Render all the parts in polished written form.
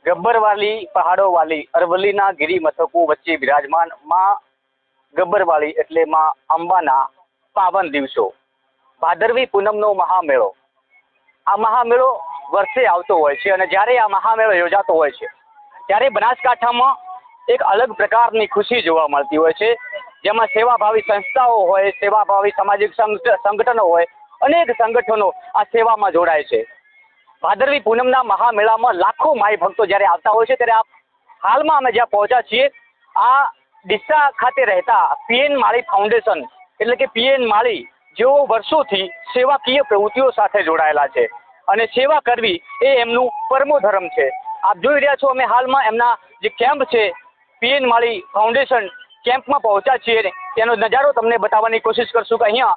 ગબ્બરવાલી પહાડોવાલી અરવલ્લીના ગિરી મથકો વચ્ચે બિરાજમાન માં ગબ્બરવાલી એટલે માં અંબાના પાવન દિવસો, ભાદરવી પૂનમનો મહામેળો. આ મહામેળો વર્ષે આવતો હોય છે અને જ્યારે આ મહામેળો યોજાતો હોય છે ત્યારે બનાસકાંઠામાં એક અલગ પ્રકારની ખુશી જોવા મળતી હોય છે, જેમાં સેવાભાવી સંસ્થાઓ હોય, સેવાભાવી સામાજિક સંગઠનો હોય, અનેક સંગઠનો આ સેવામાં જોડાય છે. ભાદરવી પૂનમના મહામેળામાં લાખો માઈ ભક્તો જ્યારે આવતા હોય છે ત્યારે હાલમાં અમે જ્યાં પહોંચ્યા છીએ આ ડીસા ખાતે રહેતા પીએન માળી ફાઉન્ડેશન એટલે કે પીએન માળી જેઓ વર્ષોથી સેવાકીય પ્રવૃત્તિઓ સાથે જોડાયેલા છે અને સેવા કરવી એ એમનું પરમો ધર્મ છે. આપ જોઈ રહ્યા છો અમે હાલમાં એમના જે કેમ્પ છે પીએન માળી ફાઉન્ડેશન કેમ્પમાં પહોંચ્યા છીએ. તેનો નજારો તમને બતાવવાની કોશિશ કરશું કે અહીંયા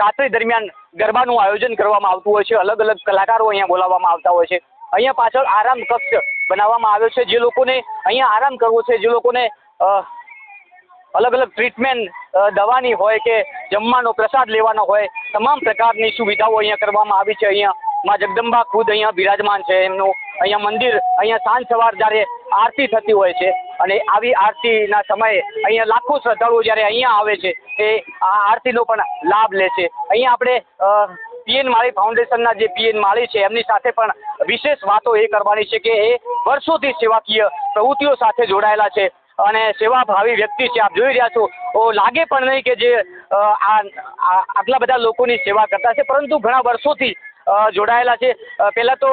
રાત્રિ દરમિયાન ગરબાનું આયોજન કરવામાં આવતું હોય છે. અલગ અલગ કલાકારો અહીંયા બોલાવવામાં આવતા હોય છે. અહીંયા પાછળ આરામ કક્ષ બનાવવામાં આવ્યો છે. જે લોકોને અહીંયા આરામ કરવો છે, જે લોકોને અલગ અલગ ટ્રીટમેન્ટ દવાની હોય કે જમવાનો પ્રસાદ લેવાનો હોય, તમામ પ્રકારની સુવિધાઓ અહીંયા કરવામાં આવી છે. અહીંયા માં જગદંબા ખુદ અહીંયા બિરાજમાન છે. એમનું અહીંયા મંદિર, અહીંયા સાંજ સવાર જ્યારે આરતી થતી હોય છે અને આવી આરતીના સમયે અહીંયા લાખો શ્રદ્ધાળુઓ જ્યારે અહીંયા આવે છે એ આ આરતીનો પણ લાભ લે છે. અહીંયા આપણે પીએન માળી ફાઉન્ડેશનના જે પીએન માળી છે એમની સાથે પણ વિશેષ વાતો એ કરવાની છે કે એ વર્ષોથી સેવાકીય પ્રવૃત્તિઓ સાથે જોડાયેલા છે અને સેવાભાવી વ્યક્તિ છે. આપ જોઈ રહ્યા છો લાગે પણ નહીં કે જે આટલા બધા લોકોની સેવા કરતા છે, પરંતુ ઘણા વર્ષોથી જોડાયેલા છે. પહેલા તો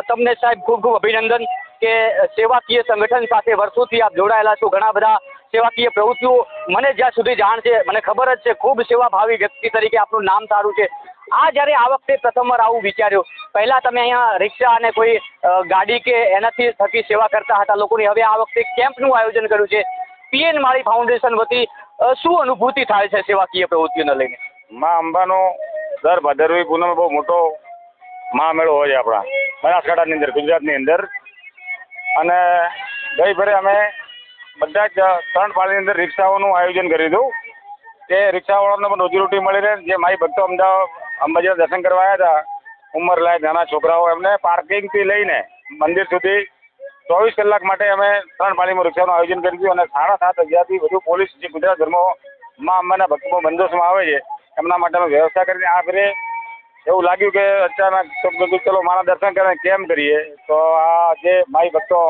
તમને સાહેબ ખૂબ ખૂબ અભિનંદન કે સેવાકીય સંગઠન સાથે વર્ષોથી આપ જોડાયેલા છો. ઘણા બધા સેવાકીય પ્રવૃત્તિઓ મને જ્યાં સુધી જાણ છે, મને ખબર જ છે, ખૂબ સેવાભાવી વ્યક્તિ તરીકે આપનું નામ સારું છે. આ જ્યારે આ વખતે પ્રથમવાર આવું વિચાર્યું, પહેલા તમે અહીંયા રિક્ષા અને કોઈ ગાડી કે એનાથી થકી સેવા કરતા હતા લોકોની, હવે આ વખતે કેમ્પનું આયોજન કર્યું છે પીએન માળી ફાઉન્ડેશન વતી. શું અનુભૂતિ થાય છે સેવાકીય પ્રવૃત્તિઓને લઈને? માં અંબાનો દર ભાદરવી પૂનમ બહુ મોટો મહામેળો હોય છે આપણા બનાસકાંઠાની અંદર, ગુજરાતની અંદર. અને ગઈ ફરે અમે બધા જ 3 પાળીની અંદર રિક્ષાઓનું આયોજન કર્યું હતું. તે રિક્ષાવાળાને પણ રોજીરોટી મળી રહે. જે માઈ ભક્તો અંબાજીના દર્શન કરવા આવ્યા હતા, ઉંમરલાયક નાના છોકરાઓ, એમને પાર્કિંગથી લઈને મંદિર સુધી 24 કલાક માટે અમે 3 પાળીમાં રિક્ષાનું આયોજન કર્યું અને 7,500થી વધુ પોલીસ જે ગુજરાતભરમાં માં અંબાના ભક્તો બંદોબસ્તમાં આવે છે એમના માટે અમે વ્યવસ્થા કરીને આ ફરે એવું લાગ્યું કે અચાનક તો ચલો માના દર્શન કરીને કેમ કરીએ, તો આ જે માઈ ભક્તો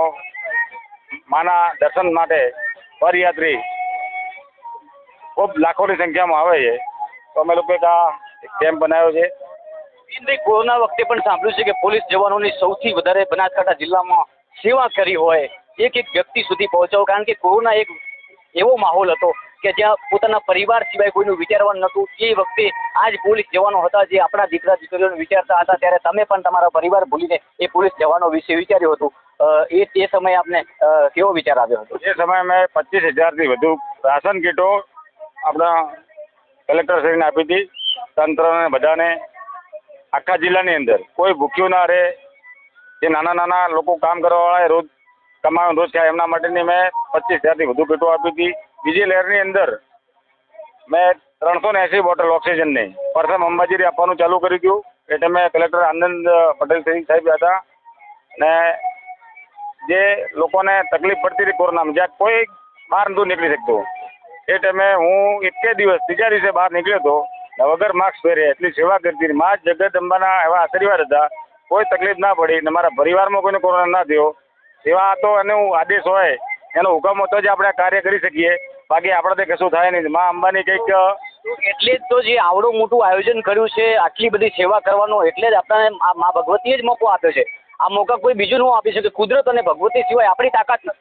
માના દર્શન માટે પદયાત્રી ખૂબ લાખોની સંખ્યામાં આવે છે, તો અમે લોકો એક આ કેમ્પ બનાવ્યો છે. કોરોના વખતે પણ સાંભળ્યું છે કે પોલીસ જવાનોની સૌથી વધારે બનાસકાંઠા જિલ્લામાં સેવા કરી હોય એક વ્યક્તિ સુધી પહોંચાવો, કારણ કે કોરોના એક એવો માહોલ હતો કે જ્યાં પોતાના પરિવાર સિવાય કોઈનું વિચારવાનું નહોતું. એ વખતે આ જ પોલીસ જવાનો હતા જે આપણા દીકરા દીકરીઓને વિચારતા હતા, ત્યારે તમે પણ તમારા પરિવાર ભૂલીને એ પોલીસ જવાનો વિશે વિચાર્યું હતું. તે સમયે આપને કેવો વિચાર આવ્યો હતો? એ સમયે મેં 25,000થી વધુ રાશન કીટો આપણા કલેક્ટરશ્રીને આપી હતી. તંત્રને બધાને આખા જિલ્લાની અંદર કોઈ ભૂખ્યું ના રહે. જે નાના નાના લોકો કામ કરવાવાળા રોજ કમાવાનો રોજ ખાય એમના માટેની મેં 25,000થી વધુ કીટો આપી હતી. બીજી લહેરની અંદર મેં 380 બોટલ ઓક્સિજનની પ્રથમ અંબાજી આપવાનું ચાલુ કરી દીધું. એટલે મેં કલેક્ટર આનંદ પટેલ સાહેબ હતા ને જે લોકોને તકલીફ પડતી હતી કોરોનામાં, જ્યાં કોઈ બહાર નહોતું નીકળી શકતું, એ ટાઈમે હું એક દિવસ ત્રીજા દિવસે બહાર નીકળ્યો હતો વગર માસ્ક પહેરે, એટલી સેવા કરતી હતી. મા જગદંબાના એવા આશીર્વાદ હતા, કોઈ તકલીફ ના પડી ને મારા પરિવારમાં કોઈને કોરોના ના થયો. સેવા તો એનો આદેશ હોય, એનો હુકમ હતો જ આપણે કાર્ય કરી શકીએ, બાકી આપણાથી કશું થાય નહીં. મા અંબાની કંઈક એટલે જ તો જે આવડું મોટું આયોજન કર્યું છે, આટલી બધી સેવા કરવાનો, એટલે જ આપણને મા ભગવતીએ જ મોકો આપ્યો છે. આ મોકા કોઈ બીજું ન આપી શકે. કુદરત અને ભગવતી સિવાય આપણી તાકાત નથી.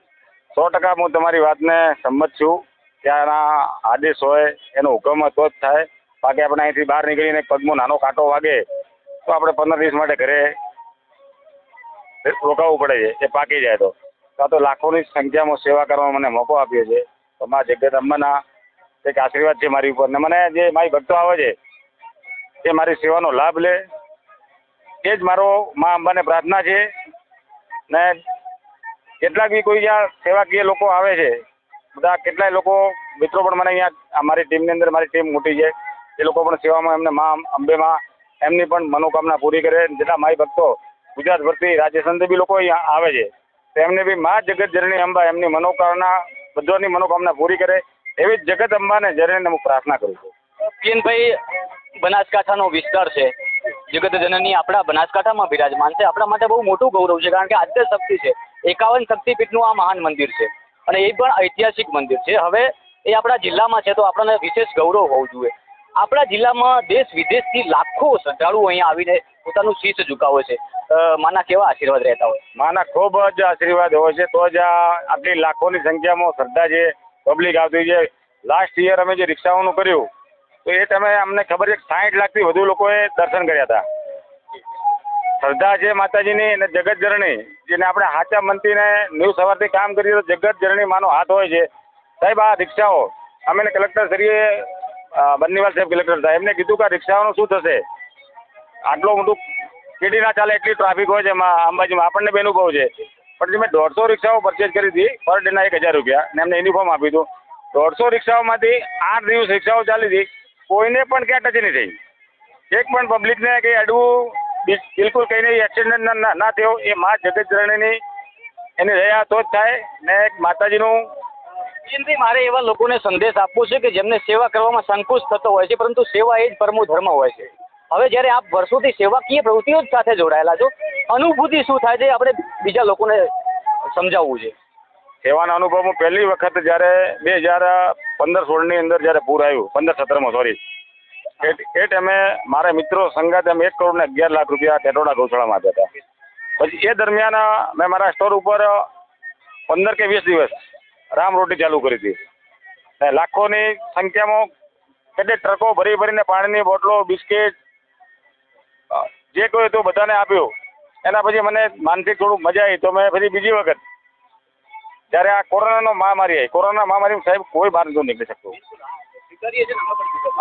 100% હું તમારી વાતને સંમત છું. ત્યાંના આદેશ હોય, એનો હુકમ તો જ થાય, બાકી આપણે અહીંથી બહાર નીકળીને પગમાં નાનો કાંટો વાગે તો આપણે 15 દિવસ માટે ઘરે રોકાવું પડે છે. એ પાકી જાય તો લાખોની સંખ્યામાં સેવા કરવા મને મોકો આપ્યો છે. તો મા જગદંબાના એક આશીર્વાદ છે મારી ઉપર, ને મને જે મારી ભક્તો આવે છે એ મારી સેવાનો લાભ લે, એ જ મારો મા અંબાને પ્રાર્થના છે. ને કેટલાક બી કોઈ જ્યાં સેવાકીય લોકો આવે છે, બધા કેટલાય લોકો મિત્રો પણ મને અહીંયા અમારી ટીમની અંદર, મારી ટીમ મોટી છે, એ લોકો પણ સેવામાં એમને મા અંબેમાં એમની પણ મનોકામના પૂરી કરે. જેટલા માઈ ભક્તો ગુજરાત ભરતી રાજ્ય સંતે બી લોકો અહીંયા આવે છે, તેમને બી મા જગત જનની અંબા એમની મનોકામના બધાની મનોકામના પૂરી કરે એવી જગત અંબાને જનને હું પ્રાર્થના કરું છું. પિયનભાઈ, બનાસકાંઠાનો વિસ્તાર છે, જગત જનની આપણા બનાસકાંઠામાં બિરાજમાન છે. આપણા માટે બહુ મોટું ગૌરવ છે, કારણ કે આદ્ય શક્તિ છે. 51 શક્તિપીઠનું આ મહાન મંદિર છે અને એ પણ ઐતિહાસિક મંદિર છે. હવે એ આપણા જિલ્લામાં છે તો આપણને વિશેષ ગૌરવ હોવું જોઈએ. આપણા જિલ્લામાં દેશ વિદેશથી લાખો શ્રદ્ધાળુઓ અહીંયા આવીને પોતાનું શીશ ઝુકાવે છે. માના કેવા આશીર્વાદ રહેતા હોય? માના ખૂબ જ આશીર્વાદ હોય છે તો જ આટલી લાખોની સંખ્યામાં શ્રદ્ધા છે, પબ્લિક આવતી છે. લાસ્ટ યર અમે જે રિક્ષાઓનું કર્યું તો એ તમે અમને ખબર છે 60 લાખથી વધુ લોકોએ દર્શન કર્યા હતા. શ્રદ્ધા છે માતાજીની અને જગત જનની, જેને આપણે સાચા મનથી ન્યૂ સવારથી કામ કરીએ તો જગત જનની માનો હાથ હોય છે. સાહેબ, આ રિક્ષાઓ અમે કલેક્ટર શ્રીએ બન્નીવાલ સાહેબ કલેક્ટર હતા, એમને કીધું કે આ રિક્ષાઓનું શું થશે, આટલું મોટું કેડી ના ચાલે એટલી ટ્રાફિક હોય છે અંબાજીમાં, આપણને બે અનુભવ છે. પણ મેં 150 રિક્ષાઓ પરચેઝ કરી હતી પર ડેના 1000 રૂપિયા ને એમને યુનિફોર્મ આપ્યું હતું. 150 રિક્ષાઓમાંથી 8 દિવસ રિક્ષાઓ ચાલી હતી, કોઈને પણ ક્યાં ટચ નહીં થઈ. એક પણ પબ્લિકને કંઈ અડવું બિલકુલ કંઈ નહીં, એક્સિડન્ટ ના થયો. એ મા જગત જનની એની રહ્યા તો જ થાય ને. એક માતાજીનું મારે એવા લોકોને સંદેશ આપવો છે કે જેમને સેવા કરવામાં સંકોચ થતો હોય છે, પરંતુ સેવા એ જ પરમો ધર્મ હોય છે. હવે જ્યારે આપ વર્ષોથી સેવાકીય પ્રવૃત્તિઓ જ સાથે જોડાયેલા છો, અનુભૂતિ શું થાય છે આપણે બીજા લોકોને સમજાવવું છે. સેવાના અનુભવ હું પહેલી વખત જ્યારે 2015-16ની અંદર જ્યારે પૂર આવ્યું, 15-17માં સોરી, એ ટાઈમે મારા મિત્રો સંગાતે અમે 1 કરોડ ને 11 લાખ રૂપિયા ટેટોડા ગૌશાળામાં આપ્યા હતા. પછી એ દરમિયાન મેં મારા સ્ટોર ઉપર 15 કે 20 દિવસ રામ રોટી ચાલુ કરી હતી ને લાખોની સંખ્યામાં કેટલી ટ્રકો ભરી ભરીને પાણીની બોટલો, બિસ્કિટ જે કોઈ હતું બધાને આપ્યું. એના પછી મને માનસિક થોડુંક મજા આવી તો મેં ફરી બીજી વખત જ્યારે આ કોરોનાનો મહામારી આવી, કોરોના મહામારીમાં સાહેબ કોઈ બહાર નહોતું નીકળી શકતું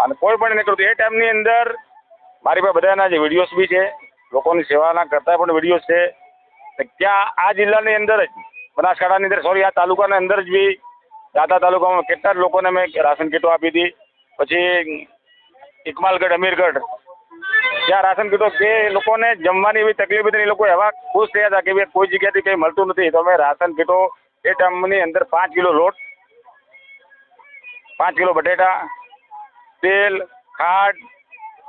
અને કોઈ પણ નીકળતું. એ ટાઈમની અંદર મારી પાસે બધાના જે વિડીયોઝ બી છે, લોકોની સેવાના કરતા પણ વિડીયોઝ છે. ત્યાં આ જિલ્લાની અંદર જ બનાસકાંઠાની અંદર સોરી આ તાલુકાના અંદર જ બી દાતા તાલુકામાં કેટલા જ લોકોને મેં રાશન કીટો આપી હતી. પછી ઇકમાલગઢ, અમીરગઢ ત્યાં રાશન કીટો કે લોકોને જમવાની એવી તકલીફ હતી, એ લોકો એવા ખુશ થયા હતા કે ભાઈ કોઈ જગ્યાથી કંઈ મળતું નથી. તો અમે રાશન કીટો એ ટાઈમની અંદર 5 કિલો લોટ, 5 કિલો બટેટા, તેલ, ખાંડ,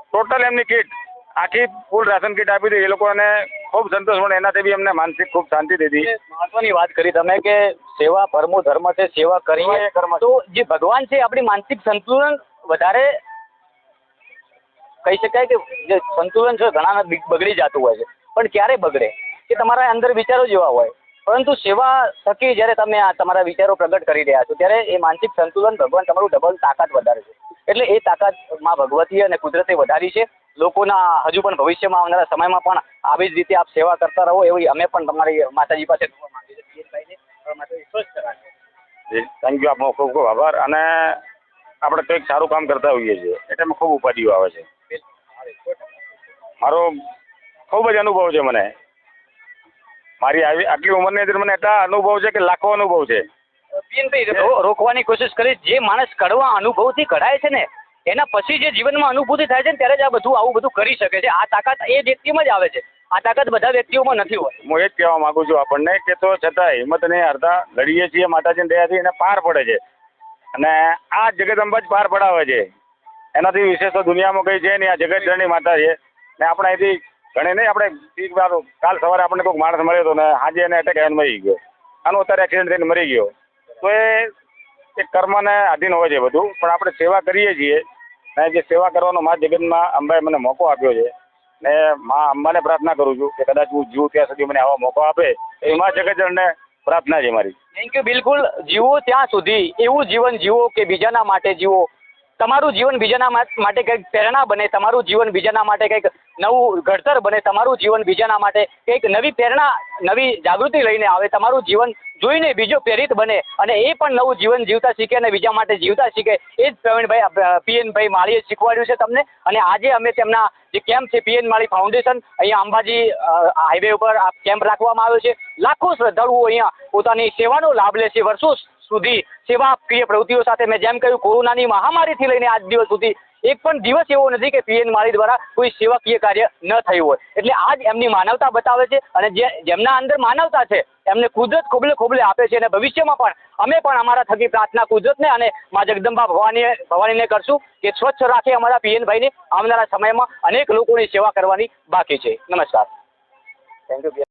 ટોટલ એમની કીટ આખી ફૂલ રાશન કીટ આપી હતી. એ લોકોને ખૂબ સંતોષ મળે, એનાથી બી અમને માનસિક ખૂબ શાંતિ દીધી. મહત્વની વાત કરી તમે કે સેવા પરમો ધર્મ છે, સેવા કરીએ તો જે ભગવાન છે આપણી માનસિક સંતુલન વધારે કહી શકાય કે જે સંતુલન છે ઘણાના બગડી જતું હોય છે. પણ ક્યારે બગડે કે તમારા અંદર વિચારો જેવા હોય, પરંતુ સેવા થકી જ્યારે તમે આ તમારા વિચારો પ્રગટ કરી રહ્યા છો ત્યારે એ માનસિક સંતુલન ભગવાન તમારું ડબલ તાકાત વધારે છે. એટલે એ તાકાત માં ભગવતી અને કુદરતે વધારી છે. લોકોના હજુ પણ ભવિષ્યમાં આવનારા સમયમાં પણ આવી જ રીતે આપ સેવા કરતા રહો એવી અમે પણ તમારી માતાજી પાસે દુઆ માંગીએ છીએ. પિયનભાઈને માતાજી સ્વસ્થ રાખે. થેન્ક યુ, આપનો ખૂબ ખૂબ આભાર. અને આપણે કંઈક સારું કામ કરતા હોઈએ છીએ એટલે અમે ખૂબ ઉપાધિઓ આવે છે. મારો ખૂબ જ અનુભવ છે, મને મારી આટલી ઉંમરની અંદર મને એટલા અનુભવ છે કે લાખો અનુભવ છે. પિયનભાઈ, રોકવાની કોશિશ કરી. જે માણસ કડવા અનુભવથી કઢાય છે ને એના પછી જે જીવનમાં અનુભૂતિ થાય છે ને ત્યારે જ આ બધું આવું બધું કરી શકે છે. આ તાકાત એ વ્યક્તિમાં જ આવે છે, આ તાકાત બધા વ્યક્તિઓમાં નથી હોતી. હું એ જ કહેવા માંગુ છું આપણને કે તો છતાં હિંમત નહીં હારતા, લડીએ છીએ માતાજીની દયાથી એને પાર પડે છે. અને આ જગદંબા જ પાર પડાવે છે, એનાથી વિશેષ તો દુનિયામાં કંઈ છે નહીં. આ જગત જનની માતા છે ને આપણે અહીંથી ઘણી નહીં, આપણે કાલ સવારે આપણને કોઈક માણસ મળ્યો હતો ને આજે એને એટેક આવીને મરી ગયો, આનો અત્યારે એક્સિડન્ટ થઈને મરી ગયો. તો એ કર્મને આધીન હોય છે બધું. પણ આપણે સેવા કરીએ છીએ ને જે સેવા કરવાનો મા જગતમાં અંબાએ મને મોકો આપ્યો છે ને મા અંબાને પ્રાર્થના કરું છું કે કદાચ હું જીવું ત્યાં સુધી મને આવો મોકો આપે. એ મા જગતજનને પ્રાર્થના છે મારી. Thank you. બિલકુલ, જીવો ત્યાં સુધી એવું જીવન જીવો કે બીજાના માટે જીવો. તમારું જીવન બીજાના માટે કંઈક પ્રેરણા બને, તમારું જીવન બીજાના માટે કંઈક નવું ઘડતર બને, તમારું જીવન બીજાના માટે કંઈક નવી પ્રેરણા, નવી જાગૃતિ લઈને આવે, તમારું જીવન જોઈને બીજો પ્રેરિત બને અને એ પણ નવું જીવન જીવતા શીખે અને બીજા માટે જીવતા શીખે. એ જ પ્રવીણભાઈ પિયનભાઈ માળીએ શીખવાડ્યું છે તમને. અને આજે અમે તેમના જે કેમ્પ છે પિયન માળી ફાઉન્ડેશન, અહીંયા અંબાજી હાઈવે ઉપર આ કેમ્પ રાખવામાં આવ્યો છે. લાખો શ્રદ્ધાળુઓ અહીંયા પોતાની સેવાનો લાભ લે છે. વર્ષો સુધી સેવાકીય પ્રવૃત્તિઓ સાથે મેં જેમ કહ્યું કોરોનાની મહામારીથી લઈને આજ દિવસ સુધી એક પણ દિવસ એવો નથી કે પીએન માળી દ્વારા કોઈ સેવાકીય કાર્ય ન થયું હોય. એટલે આ જ એમની માનવતા બતાવે છે અને જેમના અંદર માનવતા છે એમને કુદરત ખોબલે ખોબલે આપે છે અને ભવિષ્યમાં પણ અમે પણ અમારા થકી પ્રાર્થના કુદરતને અને મા જગદંબા ભવાનીને કરશું કે સ્વચ્છ રાખે અમારા પીએનભાઈને. આવનારા સમયમાં અનેક લોકોની સેવા કરવાની બાકી છે. નમસ્કાર. Thank you.